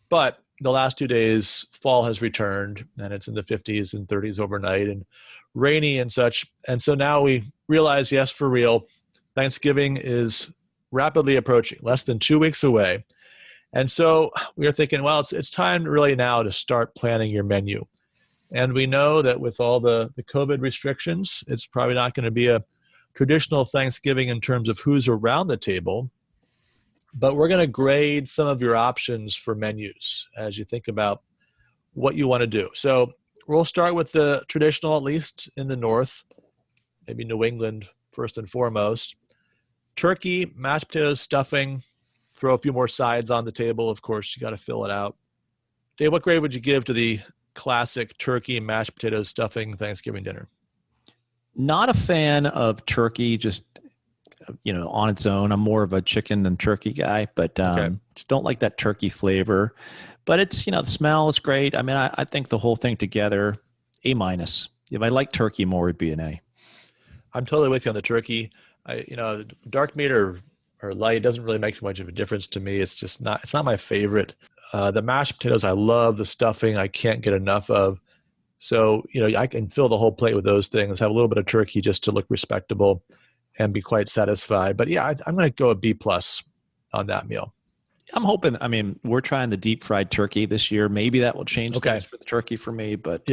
But the last 2 days, fall has returned, and it's in the 50s and 30s overnight and rainy and such. And so now we realize, yes, for real, Thanksgiving is rapidly approaching, less than 2 weeks away. And so we are thinking, well, it's time really now to start planning your menu. And we know that with all the COVID restrictions, it's probably not going to be a traditional Thanksgiving in terms of who's around the table, but we're going to grade some of your options for menus as you think about what you want to do. So we'll start with the traditional, at least in the North, maybe New England first and foremost. Turkey, mashed potatoes, stuffing, throw a few more sides on the table. Of course, you got to fill it out. Dave, what grade would you give to the classic turkey, mashed potatoes, stuffing Thanksgiving dinner? Not a fan of turkey, just on its own. I'm more of a chicken than turkey guy, but just don't like that turkey flavor. But it's the smell is great. I mean, I think the whole thing together, A-. If I like turkey more, it'd be an A. I'm totally with you on the turkey. Dark meat or light doesn't really make much of a difference to me. It's not my favorite. The mashed potatoes, I love. The stuffing, I can't get enough of. So, I can fill the whole plate with those things, have a little bit of turkey just to look respectable and be quite satisfied. But yeah, I'm going to go a B+ on that meal. I'm hoping, we're trying the deep fried turkey this year. Maybe that will change things for the turkey for me, but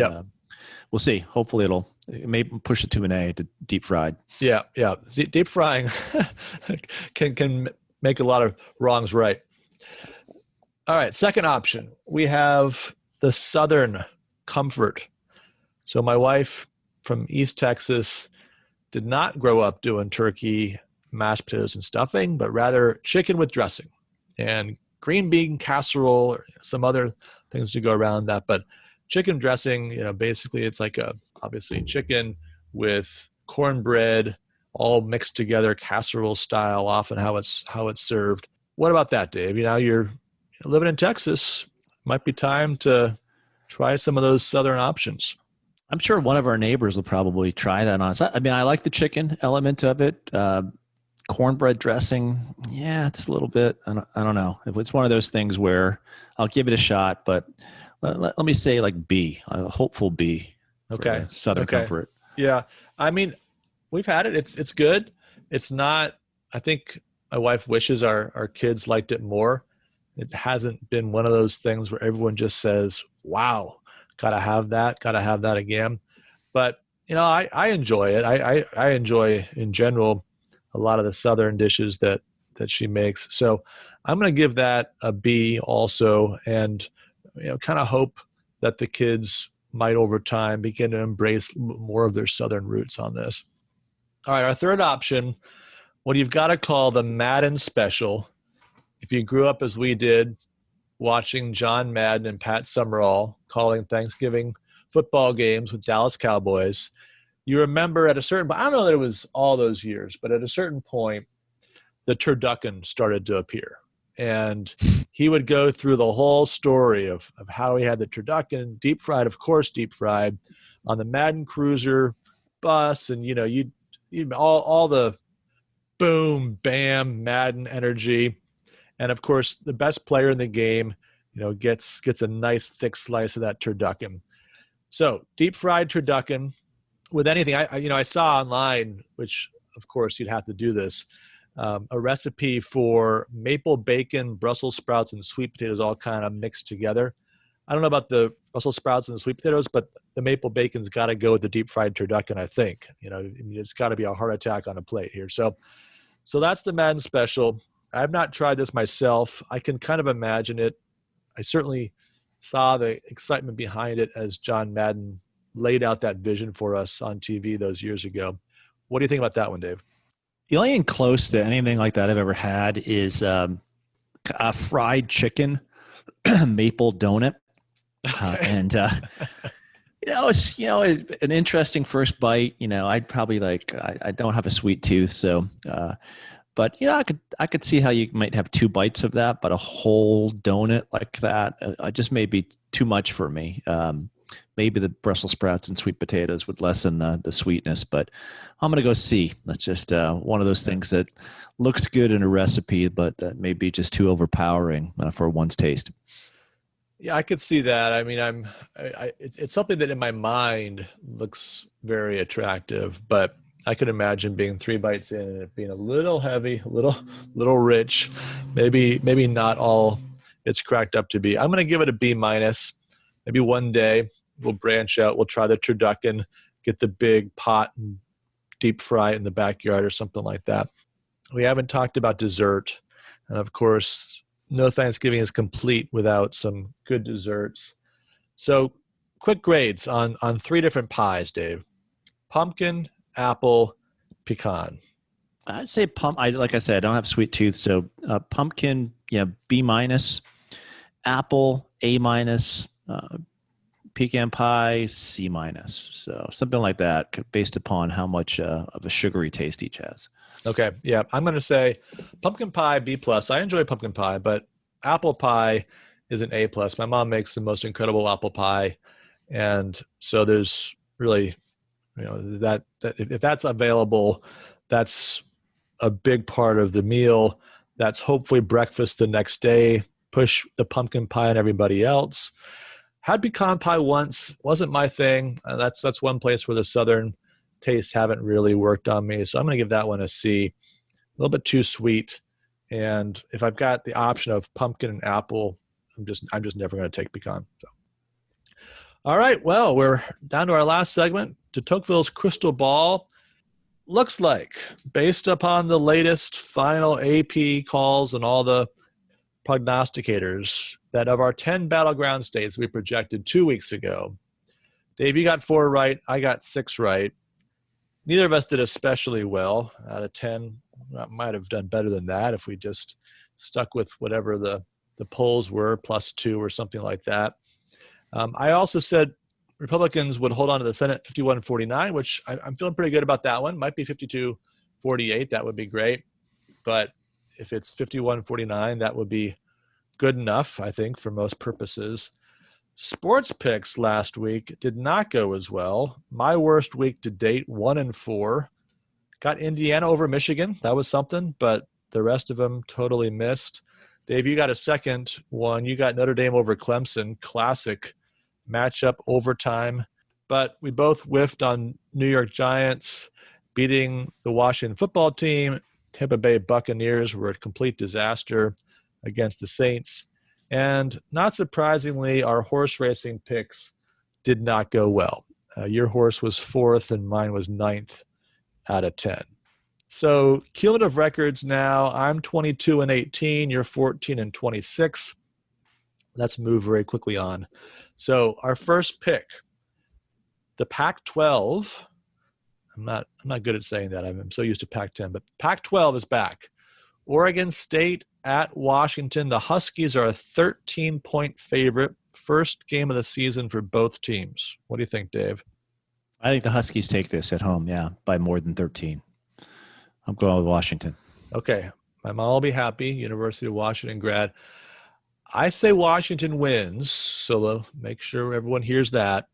we'll see. Hopefully it may push it to an A, to deep fried. Yeah. Deep frying can make a lot of wrongs right. All right, second option. We have the Southern comfort. So my wife from East Texas did not grow up doing turkey, mashed potatoes, and stuffing, but rather chicken with dressing and green bean casserole or some other things to go around that. But chicken dressing, basically it's like obviously chicken with cornbread all mixed together, casserole style, often how it's served. What about that, Dave? You're living in Texas. Might be time to try some of those Southern options. I'm sure one of our neighbors will probably try that on us. I mean, I like the chicken element of it. Cornbread dressing, yeah, it's a little bit, I don't know. It's one of those things where I'll give it a shot, but let me say like B, a hopeful B. Okay. Southern comfort. Yeah. I mean, we've had it. It's good. It's not, I think my wife wishes our kids liked it more. It hasn't been one of those things where everyone just says, wow, gotta have that again. But, I enjoy it. I enjoy in general a lot of the Southern dishes that she makes. So I'm going to give that a B also, and kind of hope that the kids might over time begin to embrace more of their Southern roots on this. All right, our third option, what you've got to call the Madden special. If you grew up as we did, watching John Madden and Pat Summerall calling Thanksgiving football games with Dallas Cowboys, you remember at a certain point, I don't know that it was all those years, but at a certain point, the turducken started to appear. And he would go through the whole story of how he had the turducken, deep fried on the Madden Cruiser bus. And, you all the boom, bam, Madden energy. And of course, the best player in the game, gets a nice thick slice of that turducken. So deep fried turducken with anything. I saw online, which of course you'd have to do this, a recipe for maple bacon, Brussels sprouts, and sweet potatoes all kind of mixed together. I don't know about the Brussels sprouts and the sweet potatoes, but the maple bacon's got to go with the deep fried turducken, I think. It's got to be a heart attack on a plate here. So that's the Madden special. I've not tried this myself. I can kind of imagine it. I certainly saw the excitement behind it as John Madden laid out that vision for us on TV those years ago. What do you think about that one, Dave? The only thing close to anything like that I've ever had is a fried chicken maple donut. And it's an interesting first bite. I'd probably I don't have a sweet tooth, so but I could see how you might have 2 bites of that, but a whole donut like that just may be too much for me. Maybe the Brussels sprouts and sweet potatoes would lessen the sweetness, but I'm going to go C. That's just one of those things that looks good in a recipe, but that may be just too overpowering for one's taste. Yeah, I could see that. I mean, it's something that in my mind looks very attractive, but I could imagine being 3 bites in and it being a little heavy, a little rich, maybe not all it's cracked up to be. I'm going to give it a B-. Maybe one day we'll branch out. We'll try the turducken, get the big pot and deep fry it in the backyard or something like that. We haven't talked about dessert. And of course, no Thanksgiving is complete without some good desserts. So quick grades on 3 different pies, Dave. Pumpkin, apple, pecan. I'd say like I said, I don't have sweet tooth, so pumpkin, B-, apple, A-, pecan pie, C-. So something like that, based upon how much of a sugary taste each has. Okay, yeah, I'm going to say pumpkin pie, B+. I enjoy pumpkin pie, but apple pie is an A+. My mom makes the most incredible apple pie, and so there's really, that if that's available, that's a big part of the meal. That's hopefully breakfast the next day. Push the pumpkin pie on everybody else. Had pecan pie once, wasn't my thing. That's one place where the Southern tastes haven't really worked on me. So I'm going to give that one a C. A little bit too sweet. And if I've got the option of pumpkin and apple, I'm just never going to take pecan. So. All right, well, we're down to our last segment. De Tocqueville's crystal ball looks like, based upon the latest final AP calls and all the prognosticators, that of our 10 battleground states we projected 2 weeks ago, Dave, you got 4 right. I got 6 right. Neither of us did especially well. Out of 10, I might have done better than that if we just stuck with whatever the polls were, +2 or something like that. I also said Republicans would hold on to the Senate 51-49, which I'm feeling pretty good about that one. Might be 52-48. That would be great. But if it's 51-49, that would be good enough, I think, for most purposes. Sports picks last week did not go as well. My worst week to date, 1-4. Got Indiana over Michigan. That was something, but the rest of them totally missed. Dave, you got a second one. You got Notre Dame over Clemson. Classic matchup, overtime. But we both whiffed on New York Giants beating the Washington football team. Tampa Bay Buccaneers were a complete disaster against the Saints. And not surprisingly, our horse racing picks did not go well. Your horse was 4th and mine was 9th out of 10. So cumulative records now, I'm 22-18, you're 14-26. Let's move very quickly on. So our first pick, the Pac-12. I'm not good at saying that. I'm so used to Pac-10, but Pac-12 is back. Oregon State at Washington. The Huskies are a 13-point favorite. First game of the season for both teams. What do you think, Dave? I think the Huskies take this at home, by more than 13. I'm going with Washington. Okay. My mom will be happy. University of Washington grad. I say Washington wins, so make sure everyone hears that.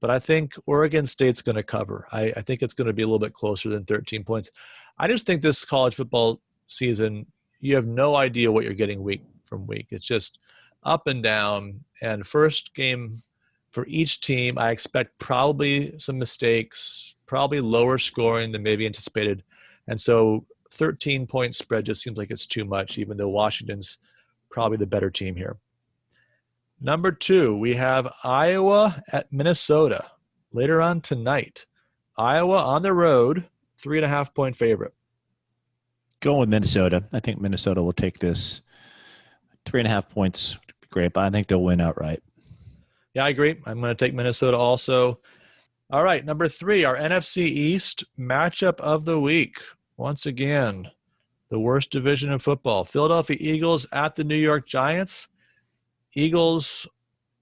But I think Oregon State's going to cover. I think it's going to be a little bit closer than 13 points. I just think this college football season, you have no idea what you're getting week from week. It's just up and down. And first game for each team, I expect probably some mistakes, probably lower scoring than maybe anticipated. And so 13-point spread just seems like it's too much, even though Washington's probably the better team here. Number 2, we have Iowa at Minnesota later on tonight. Iowa on the road, 3.5-point favorite. Going with Minnesota. I think Minnesota will take this. 3.5 points, great, but I think they'll win outright. Yeah, I agree. I'm going to take Minnesota also. All right, number 3, our NFC East matchup of the week. Once again, the worst division in football. Philadelphia Eagles at the New York Giants. Eagles,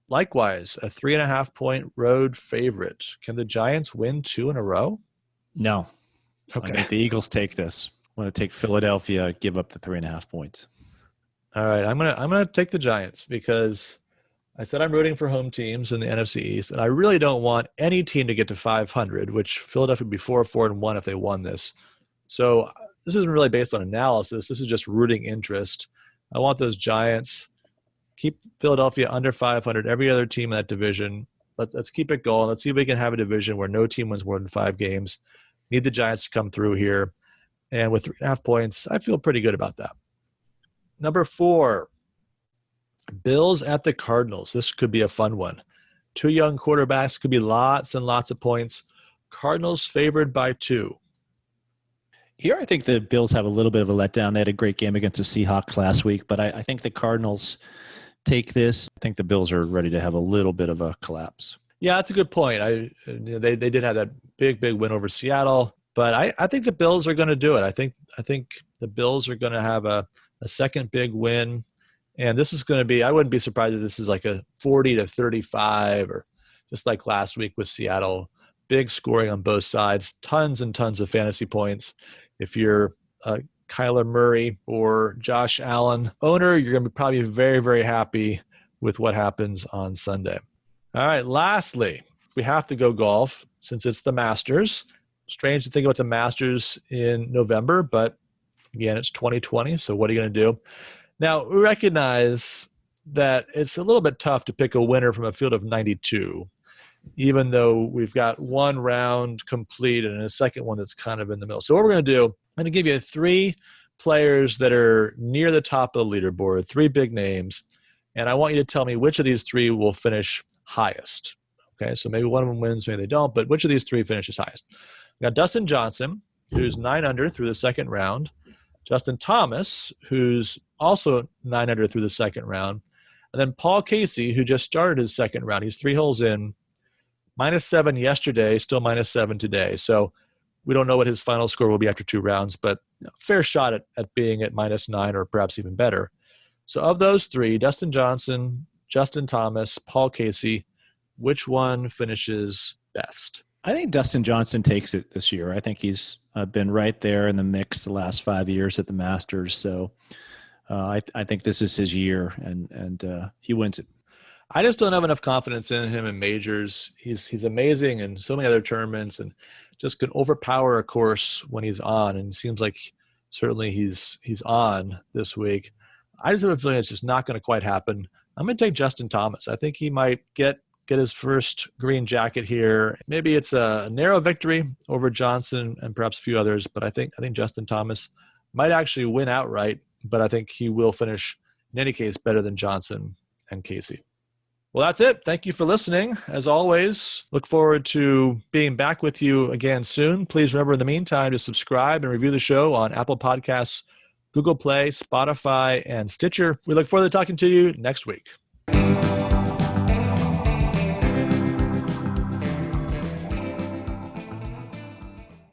likewise, a 3.5-point road favorite. Can the Giants win 2 in a row? No. Okay. I think the Eagles take this. I'm going to take Philadelphia, give up the 3.5 points. All right, I'm gonna take the Giants because I said I'm rooting for home teams in the NFC East, and I really don't want any team to get to 500, which Philadelphia would be 4-1 if they won this. So this isn't really based on analysis. This is just rooting interest. I want those Giants. Keep Philadelphia under 500. Every other team in that division. Let's keep it going. Let's see if we can have a division where no team wins more than 5 games. Need the Giants to come through here. And with 3.5 points, I feel pretty good about that. Number 4, Bills at the Cardinals. This could be a fun one. 2 young quarterbacks, could be lots and lots of points. Cardinals favored by 2. Here, I think the Bills have a little bit of a letdown. They had a great game against the Seahawks last week, but I think the Cardinals take this. I think the Bills are ready to have a little bit of a collapse. Yeah, that's a good point. They did have that big win over Seattle, but I think the Bills are going to do it. I think the Bills are going to have a second big win, and this is going to be. I wouldn't be surprised if this is like a 40-35, or just like last week with Seattle. Big scoring on both sides, tons and tons of fantasy points. If you're Kyler Murray or Josh Allen owner, you're going to be probably very, very happy with what happens on Sunday. All right, lastly, we have to go golf since it's the Masters. Strange to think about the Masters in November, but again, it's 2020, so what are you going to do? Now, we recognize that it's a little bit tough to pick a winner from a field of 92, even though we've got one round complete and a second one that's kind of in the middle. So what we're going to do, I'm going to give you 3 players that are near the top of the leaderboard, 3 big names, and I want you to tell me which of these 3 will finish highest. Okay, so maybe one of them wins, maybe they don't, but which of these 3 finishes highest? We got Dustin Johnson, who's 9 under through the second round. Justin Thomas, who's also 9 under through the second round. And then Paul Casey, who just started his second round. He's 3 holes in. -7 yesterday, still -7 today. So We don't know what his final score will be after 2 rounds, but fair shot at being at -9 or perhaps even better. So of those 3, Dustin Johnson, Justin Thomas, Paul Casey, which one finishes best? I think Dustin Johnson takes it this year. I think he's been right there in the mix the last 5 years at the Masters. So I think this is his year, and he wins it. I just don't have enough confidence in him in majors. He's amazing in so many other tournaments and just can overpower a course when he's on. And it seems like certainly he's on this week. I just have a feeling it's just not going to quite happen. I'm going to take Justin Thomas. I think he might get his first green jacket here. Maybe it's a narrow victory over Johnson and perhaps a few others, but I think Justin Thomas might actually win outright, but I think he will finish in any case better than Johnson and Casey. Well, that's it. Thank you for listening. As always, look forward to being back with you again soon. Please remember in the meantime to subscribe and review the show on Apple Podcasts, Google Play, Spotify, and Stitcher. We look forward to talking to you next week.